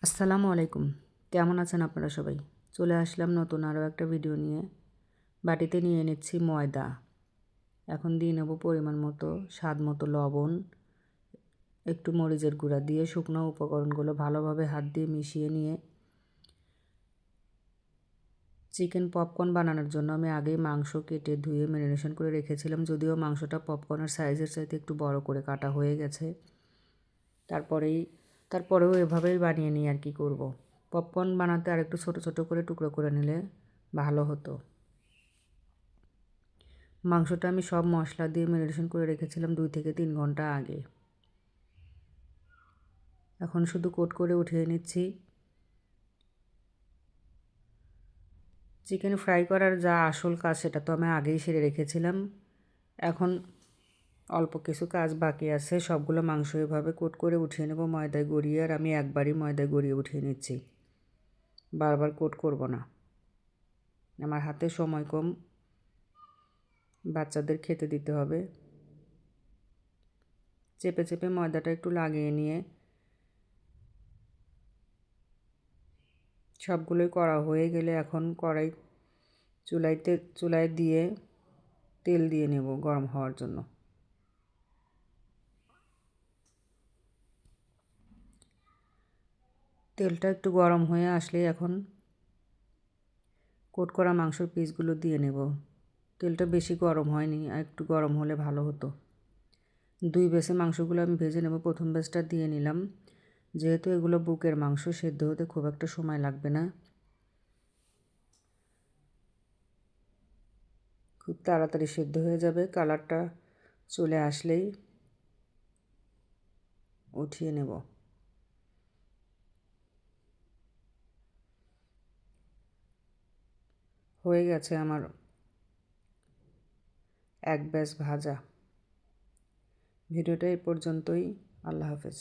আসসালামু আলাইকুম। কেমন আছেন আপনারা সবাই? চলে আসলাম নতুন আরও একটা ভিডিও নিয়ে। বাটিতে নিয়ে নিচ্ছি ময়দা। এখন দিয়ে নেব পরিমাণ মতো স্বাদ মতো লবণ, একটু মরিচের গুঁড়া দিয়ে শুকনো উপকরণগুলো ভালোভাবে হাত দিয়ে মিশিয়ে নিয়ে চিকেন পপকর্ন বানানোর জন্য আমি আগেই মাংস কেটে ধুয়ে ম্যারিনেশন করে রেখেছিলাম। যদিও মাংসটা পপকর্নের সাইজের চাইতে একটু বড় করে কাটা হয়ে গেছে। তারপরেও এভাবেই বানিয়ে নিই আর কি করব। পপকর্ন বানাতে আর একটু ছোটো ছোটো করে টুকরো করে নিলে ভালো হতো। মাংসটা আমি সব মশলা দিয়ে ম্যারিনেশন করে রেখেছিলাম 2 থেকে 3 ঘন্টা আগে। এখন শুধু কোট করে উঠিয়ে নিচ্ছি। চিকেন ফ্রাই করার যা আসল কাজ সেটা তো আমি আগেই সেরে রেখেছিলাম। এখন অল্প কিছু কাজ বাকি আছে। সবগুলো মাংস এভাবে কোট করে উঠিয়ে নেব ময়দায় গড়িয়ে, আর আমি একবারই ময়দায় গড়িয়ে উঠিয়ে নিচ্ছি, বারবার কোট করব না। আমার হাতে সময় কম, বাচ্চাদের খেতে দিতে হবে। চেপে চেপে ময়দাটা একটু লাগিয়ে নিয়ে সবগুলোই করা হয়ে গেলে এখন চুলায় দিয়ে তেল দিয়ে নেব গরম হওয়ার জন্য। তেলটা একটু গরম হয়ে আসলে এখন কোট করা মাংসের পিসগুলো দিয়ে নেব। তেলটা বেশি গরম হয়নি, আর একটু গরম হলে ভালো হতো। 2 ব্যাচে মাংসগুলো আমি ভেজে নেব। প্রথম ব্যাচটা দিয়ে নিলাম। যেহেতু এগুলো বুকের মাংস, সেদ্ধ হতে খুব একটা সময় লাগবে না, খুব তাড়াতাড়ি সেদ্ধ হয়ে যাবে। কালারটা চলে আসলেই উঠিয়ে নেব। হয়ে গেছে আমার এক ব্যাচ ভাজা। ভিডিওটা এই পর্যন্তই। আল্লাহ হাফেজ।